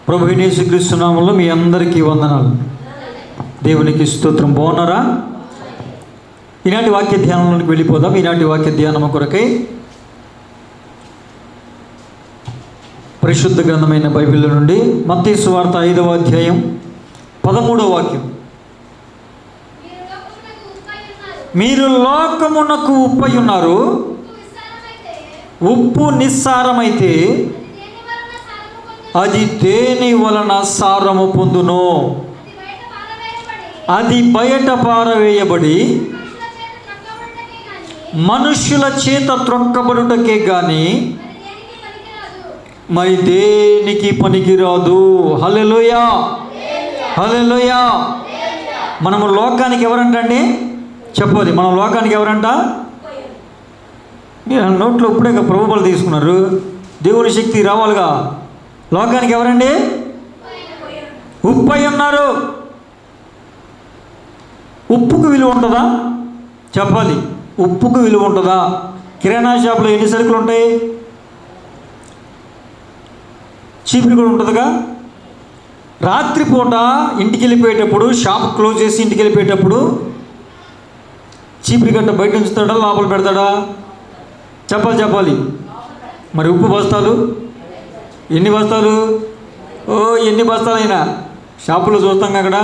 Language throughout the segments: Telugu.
ప్రభు యేసుక్రీస్తు నామములో మీ అందరికీ వందనాలు. దేవునికి స్తోత్రం. బాగున్నారా? ఈనాటి వాక్య ధ్యానంలోకి వెళ్ళిపోదాం. ఈనాటి వాక్య ధ్యానం కొరకై పరిశుద్ధ గ్రంథమైన బైబిల్ నుండి మత్తయి సువార్త 5వ అధ్యాయం 13వ వాక్యం. మీరు లోకమునకు ఉప్పై ఉన్నారు. ఉప్పు నిస్సారమైతే అది దేని వలన సారము పొందును? అది బయట పారవేయబడి మనుష్యుల చేత త్రొక్కబడుటకే గాని మరి దేనికి పనికిరాదు. హల్లెలూయా, హల్లెలూయా. మనము లోకానికి ఎవరంటండి? చెప్పాలి. మనం లోకానికి ఎవరంట? మీరు నోట్లో ఇప్పుడే ప్రభువులు తీసుకున్నారు. దేవుని శక్తి రావాలిగా. లోకానికి ఎవరండి? ఉప్పై ఉన్నారు. ఉప్పుకు విలువ ఉంటుందా? చెప్పాలి. ఉప్పుకు విలువ ఉంటుందా? కిరాణా షాపులో ఎన్ని సరుకులు ఉంటాయి? చీపురు కూడా ఉంటుందిగా. రాత్రిపూట ఇంటికి వెళ్ళిపోయేటప్పుడు, షాప్ క్లోజ్ చేసి ఇంటికి వెళ్ళిపోయేటప్పుడు చీపురు గట్ట బయట ఉంచుతాడా, లోపల పెడతాడా? చెప్పాలి. మరి ఉప్పు బస్తాలు ఎన్ని బస్తాలు? ఎన్ని బస్తాలు అయినా షాపులో చూస్తాం అక్కడ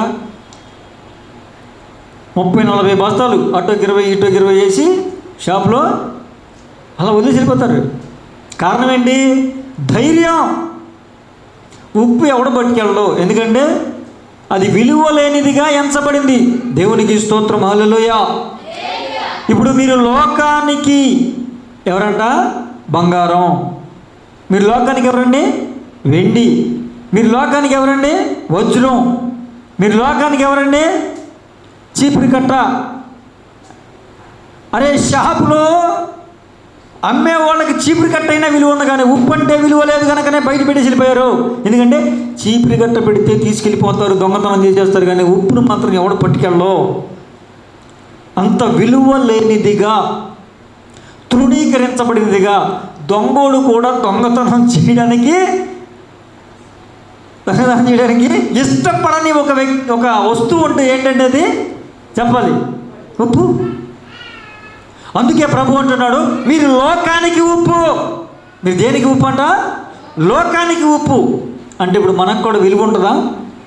30-40 బస్తాలు, అటు 20 ఇటు 20 వేసి షాపులో అలా వదిలేసి వెళ్ళిపోతారు. కారణం ఏంటి? ధైర్యం. ఉప్పు ఎవడ పట్టుకెళ్ళడు, ఎందుకంటే అది విలువ లేనిదిగా ఎంచబడింది. దేవునికి స్తోత్రం. హల్లెలూయా. ఇప్పుడు మీరు లోకానికి ఎవరంట? బంగారం. మీరు లోకానికి ఎవరండి? వెండి. మీరు లోకానికి ఎవరండి? వజ్రం. మీరు లోకానికి ఎవరండి? చీపురు కట్ట. అరే, షాపులో అమ్మే వాళ్ళకి చీపురు కట్ట అయినా విలువ ఉంది, కానీ ఉప్పు అంటే విలువ లేదు కనుకనే బయట పెట్టేసి వెళ్ళిపోయారు. ఎందుకంటే చీపురు కట్ట పెడితే తీసుకెళ్ళిపోతారు, దొంగతనం చేసేస్తారు, కానీ ఉప్పును మాత్రం ఎవడు పట్టుకెళ్ళో. అంత విలువ లేనిదిగా, తృణీకరించబడినదిగా, దొంగోడు కూడా దొంగతనం చేయడానికి ఇష్టపడని ఒక వస్తువు ఉంటే ఏంటంటే అది చెప్పాలి, ఉప్పు. అందుకే ప్రభు అంటున్నాడు, మీరు లోకానికి ఉప్పు. మీరు దేనికి ఉప్పు అంట? లోకానికి ఉప్పు. అంటే ఇప్పుడు మనకు కూడా విలువ ఉంటుందా?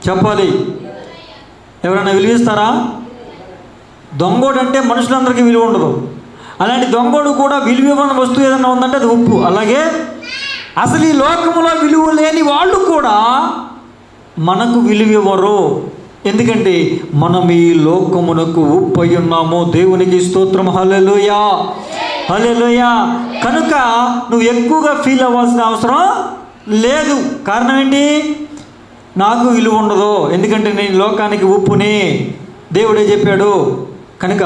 చెప్పాలి. ఎవరైనా విలువిస్తారా? దొంగోడు అంటే మనుషులందరికీ విలువ ఉండదు. అలాంటి దొంగోడు కూడా విలువైన వస్తువు ఏదైనా ఉందంటే అది ఉప్పు. అలాగే అసలు ఈ లోకములో విలువ లేని వాళ్ళు కూడా మనకు విలువ ఇవ్వరు. ఎందుకంటే మనం ఈ లోకమునకు ఉప్పై ఉన్నాము. దేవునికి స్తోత్రం. హల్లెలూయా, హల్లెలూయా. కనుక నువ్వు ఎక్కువగా ఫీల్ అవ్వాల్సిన అవసరం లేదు. కారణం ఏంటి? నాకు విలువ ఉండదు, ఎందుకంటే నేను లోకానికి ఉప్పుని. దేవుడే చెప్పాడు. కనుక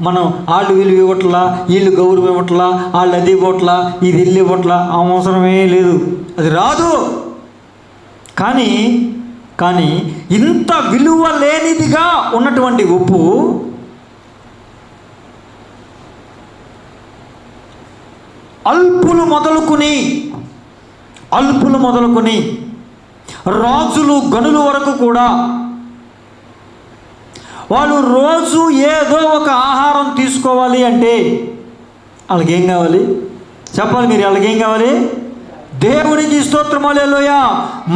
మనం వాళ్ళు విలువ ఇవ్వట్లా, వీళ్ళు గౌరవం ఇవ్వట్లా, వాళ్ళు అది ఇవ్వట్లా, ఇది ఇల్లు ఇవ్వట్లా, అవసరమే లేదు, అది రాదు. కానీ ఇంత విలువ లేనిదిగా ఉన్నటువంటి ఉప్పు అల్పులు మొదలుకొని రాజులు గనుల వరకు కూడా వాళ్ళు రోజు ఏదో ఒక ఆహారం తీసుకోవాలి అంటే వాళ్ళకి ఏం కావాలి? చెప్పాలి మీరు. వాళ్ళకి ఏం కావాలి? దేవునికి స్తోత్రం. హల్లెలూయా.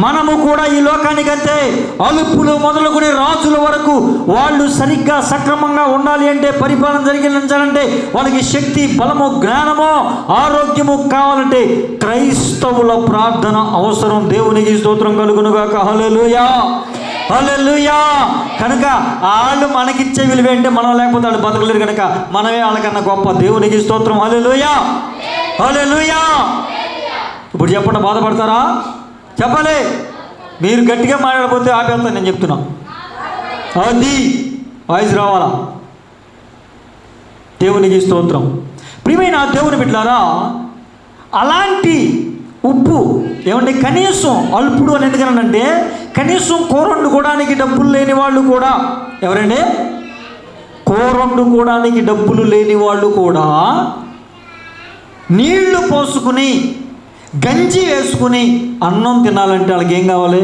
మనము కూడా ఈ లోకానికంతే. అలుపులు మొదలుకొని రాజుల వరకు వాళ్ళు సరిగ్గా సక్రమంగా ఉండాలి అంటే, పరిపాలన జరిగించాలంటే, వాళ్ళకి శక్తి, బలము, జ్ఞానము, ఆరోగ్యము కావాలంటే క్రైస్తవుల ప్రార్థన అవసరం. దేవునికి స్తోత్రం కలుగునుగాక. హల్లెలూయా, హల్లెలూయా. కనుక వాళ్ళు మనకిచ్చే విలువ అంటే మనం లేకపోతే వాళ్ళు బతకలేరు, కనుక మనమే వాళ్ళకన్నా గొప్ప. దేవునికి స్తోత్రం. హల్లెలూయా, హల్లెలూయా. ఇప్పుడు చెప్పండి, బాధపడతారా? చెప్పాలి. మీరు గట్టిగా మాట్లాడకపోతే ఆపేస్తాను. నేను చెప్తున్నా, అది వాయిస్ రావాలా. దేవునికి స్తోత్రం. ప్రియమైన దేవుని బిడ్డలారా, అలాంటి ఉప్పు ఏమంటే కనీసం అల్పుడు అని ఎందుకనంటే, కనీసం కూర వండుకోవడానికి డబ్బులు లేని వాళ్ళు కూడా, ఎవరండి? కూర వండుకోవడానికి డబ్బులు లేని వాళ్ళు కూడా నీళ్లు పోసుకుని గంజి వేసుకుని అన్నం తినాలంటే వాళ్ళకి ఏం కావాలి?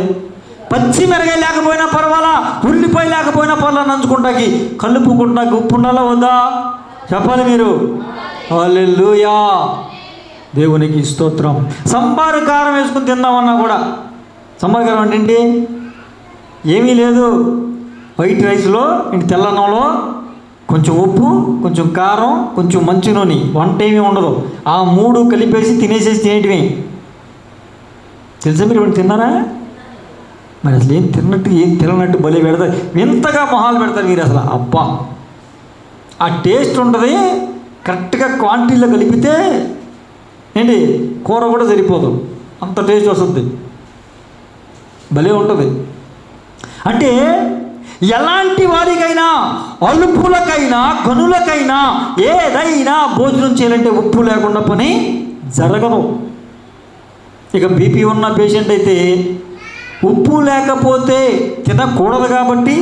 పచ్చి మిరగాయ లేకపోయినా పర్వాలా, ఉల్లిపాయ లేకపోయినా పర్వాలా, నంచుకుంటాకి కలుపుకుంటాకి ఉప్పు ఉండాలా వద్దా? చెప్పాలి మీరు. హల్లెలూయా, దేవునికి స్తోత్రం. సంబారు కారం వేసుకుని తిందామన్నా కూడా, సంబారు కారం అంటే ఏంటి? ఏమీ లేదు, వైట్ రైస్లో ఇంటి తెల్లన్నంలో కొంచెం ఉప్పు, కొంచెం కారం, కొంచెం మంచి నూనె, వంట ఏమీ ఉండదు. ఆ మూడు కలిపేసి తినేసేసి తినేటివి. తెలుసా మీరు ఇప్పుడు తిన్నారా? మరి అసలు ఏం తిన్నట్టు ఏం తిననట్టు భలే పెడతారు, వింతగా మొహాలు పెడతారు మీరు. అసలు అబ్బా, ఆ టేస్ట్ ఉంటుంది. కరెక్ట్గా క్వాంటిటీలో కలిపితే ఏంటి కూర కూడా సరిపోదు, అంత టేస్ట్ వస్తుంది, భలే ఉంటుంది. అంటే ఎలాంటి వారికైనా, అల్పులకైనా గనులకైనా ఏదైనా భోజనం చేయాలంటే ఉప్పు లేకుండా పని జరగదు. ఇక బీపీ ఉన్న పేషెంట్ అయితే ఉప్పు లేకపోతే తినకూడదు కాబట్టి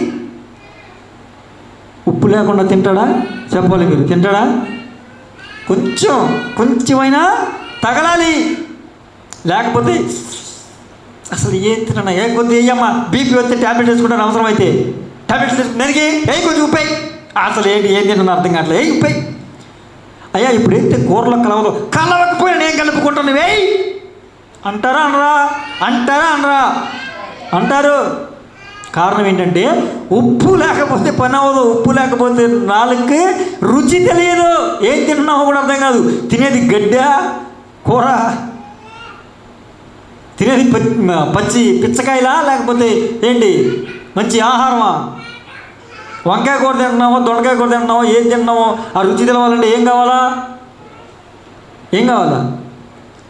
ఉప్పు లేకుండా తింటాడా? చెప్పాలి మీరు. తింటాడా? కొంచెమైనా తగలాలి, లేకపోతే అసలు ఏం తిన్నా. ఏ కొద్ది వేయమ్మా, బీపీ వస్తే ట్యాబ్లెట్ వేసుకుంటాను, అవసరం అయితే ట్యాబ్లెట్స్ వేసుకుని నరికి కొంచెం ఉప్పాయి. అసలు ఏం తింటున్నా అర్థం కావట్లేదు, ఉప్పాయి. అయ్యా ఇప్పుడు ఏంటి కూరలో కలవకపోయినా నేను కలుపుకుంటాను వేయి అంటారా అనరా? అంటారు. కారణం ఏంటంటే ఉప్పు లేకపోతే పని అవ్వదు. ఉప్పు లేకపోతే నాలుగుకి రుచి తెలియదు, ఏం తింటున్నామో కూడా అర్థం కాదు. తినేది గడ్డ కూర, తినేది పచ్చి పిచ్చకాయలా లేకపోతే ఏంటి మంచి ఆహారమా? వంకాయ కూర తింటున్నామో, దొండకాయ కూర తింటున్నామో, ఏం తింటున్నామో ఆ రుచి తెలవాలంటే ఏం కావాలా?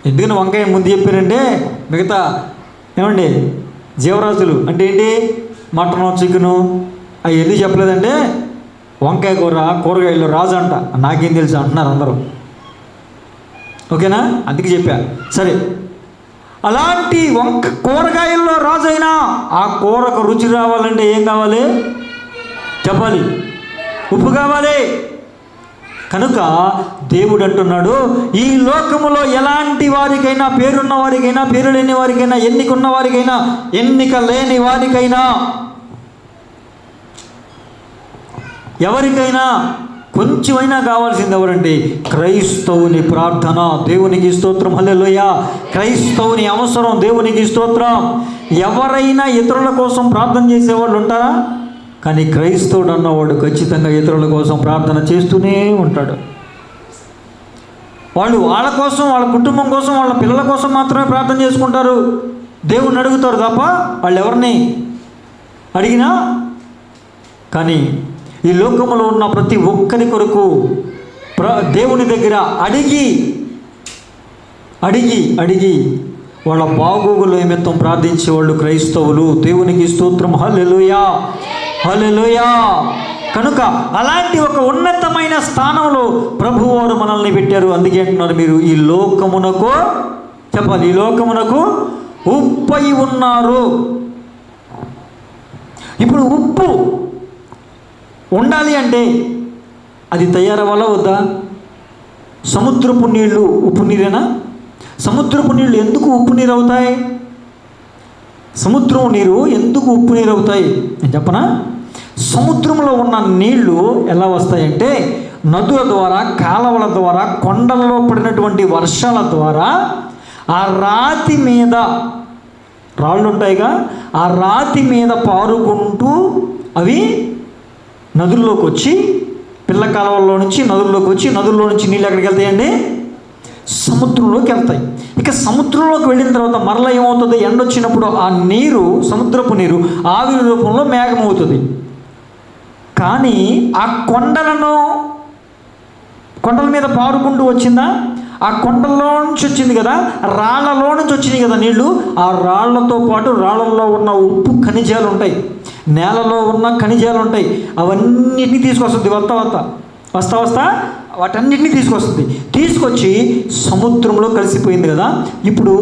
ఎందుకని వంకాయ ముందు చెప్పారంటే మిగతా ఏమండి జీవరాశులు అంటే ఏంటి, మటను చికెను అవి ఎందుకు చెప్పలేదంటే వంకాయ కూరగాయలు రాజు అంట. నాకేం తెలుసు అంటున్నారు అందరూ. ఓకేనా? అందుకే చెప్పా. సరే, అలాంటి కూరగాయల్లో రాజు అయినా ఆ కూరకు రుచి రావాలంటే ఏం కావాలి? చెప్పాలి, ఉప్పు కావాలి. కనుక దేవుడు అంటున్నాడు, ఈ లోకములో ఎలాంటి వారికైనా, పేరున్న వారికైనా, పేరు లేని వారికైనా, ఎన్నిక ఉన్న వారికైనా, ఎన్నిక లేని వారికైనా, ఎవరికైనా కొంచెమైనా కావాల్సింది ఎవరండి? క్రైస్తవుని ప్రార్థన. దేవునికి స్తోత్రం, హల్లెలూయా. క్రైస్తవుని అవసరం, దేవునికి స్తోత్రం. ఎవరైనా ఇతరుల కోసం ప్రార్థన చేసేవాళ్ళు ఉంటారా? కానీ క్రైస్తవుడు అన్నవాడు ఖచ్చితంగా ఇతరుల కోసం ప్రార్థన చేస్తూనే ఉంటాడు. వాళ్ళ కోసం, వాళ్ళ కుటుంబం కోసం, వాళ్ళ పిల్లల కోసం మాత్రమే ప్రార్థన చేసుకుంటారు, దేవుణ్ణి అడుగుతారు తప్ప వాళ్ళు ఎవరిని అడిగినా. కానీ ఈ లోకంలో ఉన్న ప్రతి ఒక్కరి కొరకు దేవుని దగ్గర అడిగి వాళ్ళ బాగోగుల నిమిత్తం ప్రార్థించేవాళ్ళు క్రైస్తవులు. దేవునికి స్తోత్రం, హల్లెలూయా, హల్లెలూయా. కనుక అలాంటి ఒక ఉన్నతమైన స్థానంలో ప్రభువారు మనల్ని పెట్టారు. అందుకే అంటున్నారు, మీరు ఈ లోకమునకు, చెప్పాలి, ఈ లోకమునకు ఉప్పై ఉన్నారు. ఇప్పుడు ఉప్పు ఉండాలి అంటే అది తయారవ్వాలా వద్దా? సముద్రపు నీళ్ళు ఉప్పు నీరేనా? సముద్రపు నీళ్ళు ఎందుకు ఉప్పు నీరు అవుతాయి? సముద్రం నీరు ఎందుకు ఉప్పు నీరు అవుతాయి నేను చెప్పనా? సముద్రంలో ఉన్న నీళ్లు ఎలా వస్తాయంటే నదుల ద్వారా, కాలవల ద్వారా, కొండల్లో పడినటువంటి వర్షాల ద్వారా ఆ రాతి మీద రాళ్ళు ఉంటాయిగా, ఆ రాతి మీద పారుకుంటూ అవి నదుల్లోకి వచ్చి, పిల్ల కాలువల్లో నుంచి నదుల్లోకి వచ్చి, నదుల్లో నుంచి నీళ్ళు ఎక్కడికి వెళ్తాయండి? సముద్రంలోకి వెళ్తాయి. ఇక సముద్రంలోకి వెళ్ళిన తర్వాత మరలా ఏమవుతుంది? ఎండ వచ్చినప్పుడు ఆ నీరు, సముద్రపు నీరు ఆవిరి రూపంలో మేఘం అవుతుంది. కానీ ఆ కొండల మీద పారుకుంటూ వచ్చిందా? ఆ కొండల్లో నుంచి వచ్చింది కదా, రాళ్లలో నుంచి వచ్చినాయి కదా నీళ్లు. ఆ రాళ్లతో పాటు రాళ్లలో ఉన్న ఉప్పు ఖనిజాలు ఉంటాయి, నేలలో ఉన్న ఖనిజాలు ఉంటాయి. అవన్నిటినీ తీసుకొస్తుంది వస్తా వాటన్నిటినీ తీసుకొచ్చి సముద్రంలో కలిసిపోయింది కదా. ఇప్పుడు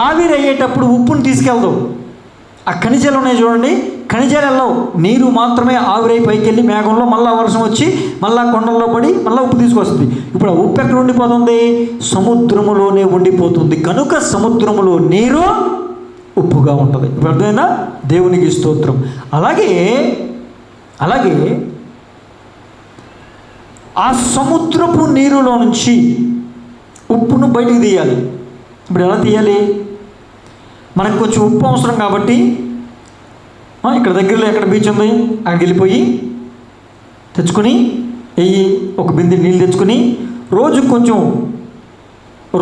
ఆవిరి అయ్యేటప్పుడు ఉప్పుని తీసుకెళ్దాం. ఆ ఖనిజాలు ఉన్నాయి చూడండి, ఖనిజాలు వెళ్ళవు, నీరు మాత్రమే ఆవిరై పైకి వెళ్ళి మేఘంలో మళ్ళీ వర్షం వచ్చి మళ్ళీ కొండల్లో పడి మళ్ళీ ఉప్పు తీసుకొస్తుంది. ఇప్పుడు ఆ ఉప్పు ఎక్కడ ఉండిపోతుంది? సముద్రములోనే ఉండిపోతుంది. కనుక సముద్రములో నీరు ఉప్పుగా ఉంటుంది. ఇప్పుడు అర్థమైందా? దేవునికి స్తోత్రం. అలాగే ఆ సముద్రపు నీరులో నుంచి ఉప్పును బయటికి తీయాలి. ఇప్పుడు ఎలా తీయాలి? మనకు కొంచెం ఉప్పు అవసరం కాబట్టి ఇక్కడ దగ్గరలో ఎక్కడ బీచ్ ఉంది అక్కడికి వెళ్ళిపోయి తెచ్చుకొని ఒక బిందె నీళ్ళు తెచ్చుకొని రోజు కొంచెం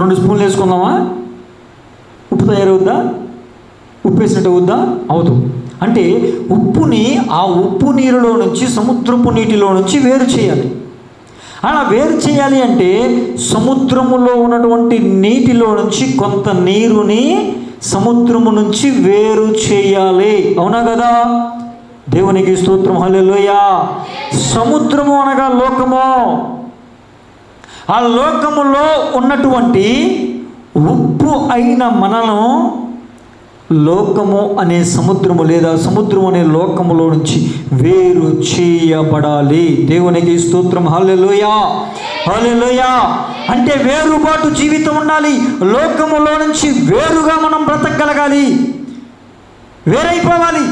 2 స్పూన్లు వేసుకుందామా? ఉప్పు తయారవుద్దా? ఉప్పు వేసినట్టు అవుద్దా? అవుదు. అంటే ఉప్పుని ఆ ఉప్పు నీరులో నుంచి, సముద్రపు నీటిలో నుంచి వేరు చేయాలి. అలా వేరు చేయాలి అంటే సముద్రములో ఉన్నటువంటి నీటిలో నుంచి కొంత నీరుని సముద్రము నుంచి వేరు చేయాలి. అవునా కదా? దేవునికి స్తోత్రం. హల్లెలూయా. సముద్రము అనగా లోకము. ఆ లోకములో ఉన్నటువంటి ఉప్పు అయిన మనను లోకము అనే సముద్రము లేదా సముద్రం అనే లోకములో నుంచి వేరు చేయబడాలి. దేవునికి స్తోత్రం. హల్లెలూయా, హల్లెలూయా. అంటే వేరుబాటు జీవితం ఉండాలి. లోకములో నుంచి వేరుగా మనం బ్రతకగలగాలి, వేరైపోవాలి.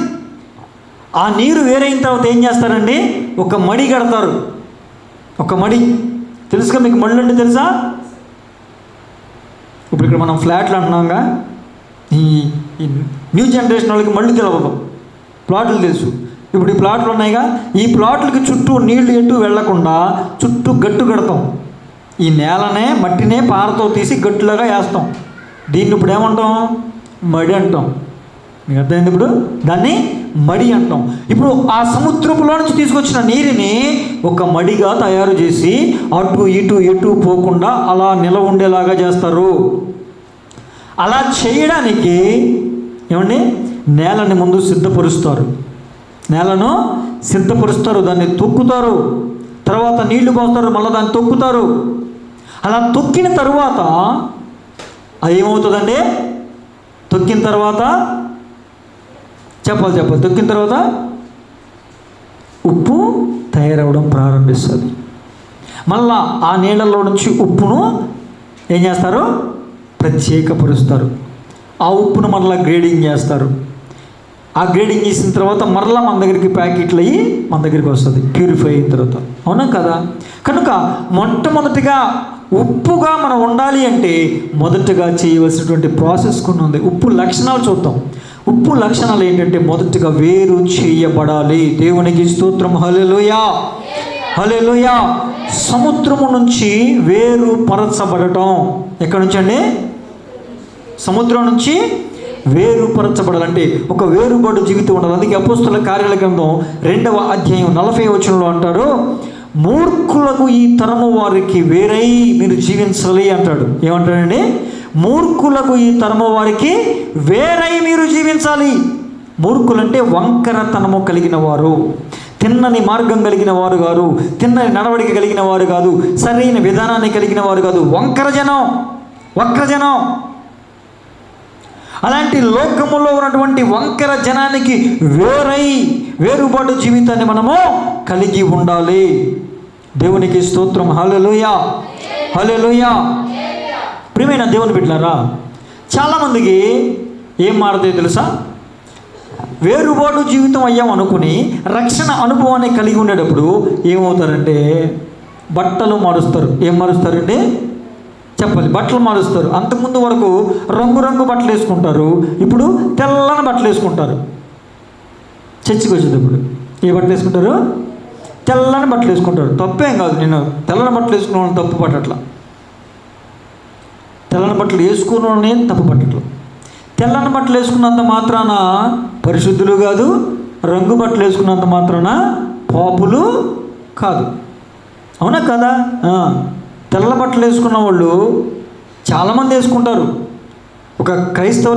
ఆ నీరు వేరైన తర్వాత ఏం చేస్తారండి? ఒక మడి కడతారు. ఒక మడి తెలుసుగా మీకు? మళ్ళు అంటే తెలుసా? ఇప్పుడు ఇక్కడ మనం ఫ్లాట్లు అంటున్నాంగా, ఈ న్యూ జనరేషన్ వాళ్ళకి మళ్ళు తెలియదు, ప్లాట్లు తెలుసు. ఇప్పుడు ఈ ప్లాట్లు ఉన్నాయిగా, ఈ ప్లాట్లకి చుట్టూ నీళ్లు ఎటు వెళ్లకుండా చుట్టూ గట్టు కడతాం. ఈ నేలనే మట్టినే పారతో తీసి గట్టులాగా వేస్తాం. దీన్ని ఇప్పుడు ఏమంటాం? మడి అంటాం. మీకు అర్థమైంది? ఇప్పుడు దాన్ని మడి అంటాం. ఇప్పుడు ఆ సముద్రపులో నుంచి తీసుకొచ్చిన నీరుని ఒక మడిగా తయారు చేసి అటు ఇటు ఎటు పోకుండా అలా నిలవ ఉండేలాగా చేస్తారు. అలా చేయడానికి ఏమండి? నేలని ముందు సిద్ధపరుస్తారు. నేలను సిద్ధపరుస్తారు, దాన్ని తొక్కుతారు, తర్వాత నీళ్లు పోస్తారు, మళ్ళీ దాన్ని తొక్కుతారు. అలా తొక్కిన తర్వాత అది ఏమవుతుందండి? తొక్కిన తర్వాత చెప్పాలి. తొక్కిన తర్వాత ఉప్పు తయారవడం ప్రారంభిస్తుంది. మళ్ళా ఆ నీళ్ళల్లో నుంచి ఉప్పును ఏం చేస్తారు? ప్రత్యేకపరుస్తారు. ఆ ఉప్పును మరలా గ్రేడింగ్ చేస్తారు. ఆ గ్రేడింగ్ చేసిన తర్వాత మరలా మన దగ్గరికి ప్యాకెట్లు అయ్యి మన దగ్గరికి వస్తుంది, ప్యూరిఫై అయిన తర్వాత. అవునా కదా? కనుక మొట్టమొదటిగా ఉప్పుగా మనం ఉండాలి అంటే మొదటగా చేయవలసినటువంటి ప్రాసెస్ కొన్ని ఉంది. ఉప్పు లక్షణాలు చూద్దాం. ఉప్పు లక్షణాలు ఏంటంటే మొదటిగా వేరు చేయబడాలి. దేవునికి స్తోత్రం. హల్లెలూయా, హల్లెలూయా. సముద్రము నుంచి వేరుపరచబడటం. ఎక్కడి నుంచి అండి? సముద్రం నుంచి వేరుపరచబడాలంటే ఒక వేరుబాటు జీవితం ఉండాలి. అందుకే అపోస్తలుల కార్యాల గ్రంథం 2వ అధ్యాయం 40వ వచనంలో అంటారు, మూర్ఖులకు ఈ తరము వారికి వేరై మీరు జీవించాలి అంటాడు. ఏమంటాడండి? మూర్ఖులకు ఈ తరము వారికి వేరై మీరు జీవించాలి. మూర్ఖులంటే వంకరతనము కలిగిన వారు, తిన్నని మార్గం కలిగిన వారు కాదు, తిన్నని నడవడిక కలిగిన వారు కాదు, సరైన విధానాన్ని కలిగిన వారు కాదు, వక్రజనం. అలాంటి లోకములో ఉన్నటువంటి వంకర జనానికి వేరుబాటు జీవితాన్ని మనము కలిగి ఉండాలి. దేవునికి స్తోత్రం. హల్లెలూయా, హల్లెలూయా. ప్రియమైన దేవుని బిడ్డలారా, చాలామందికి ఏం మారుతాయో తెలుసా? వేరుబాటు జీవితం అయ్యాం అనుకుని రక్షణ అనుభవాన్ని కలిగి ఉండేటప్పుడు ఏమవుతారంటే బట్టలు మారుస్తారు. ఏం మారుస్తారంటే చెప్పాలి? బట్టలు మారుస్తారు. అంతకుముందు వరకు రంగు బట్టలు వేసుకుంటారు, ఇప్పుడు తెల్లని బట్టలు వేసుకుంటారు. చర్చికి వచ్చేటప్పుడు ఏ బట్టలు వేసుకుంటారు? తెల్లని బట్టలు వేసుకుంటారు. తప్పేం కాదు, నేను తెల్లని బట్టలు వేసుకున్న వాళ్ళని తప్పు పట్టట్లా. తెల్లని బట్టలు వేసుకున్న వాళ్ళని తప్పు పట్టట్లా. తెల్లని బట్టలు వేసుకున్నంత మాత్రాన పరిశుద్ధులు కాదు, రంగు బట్టలు వేసుకున్నంత మాత్రాన పాపులు కాదు. అవునా కదా? తెల్ల బట్టలు వేసుకున్న వాళ్ళు చాలామంది వేసుకుంటారు. ఒక క్రైస్తవ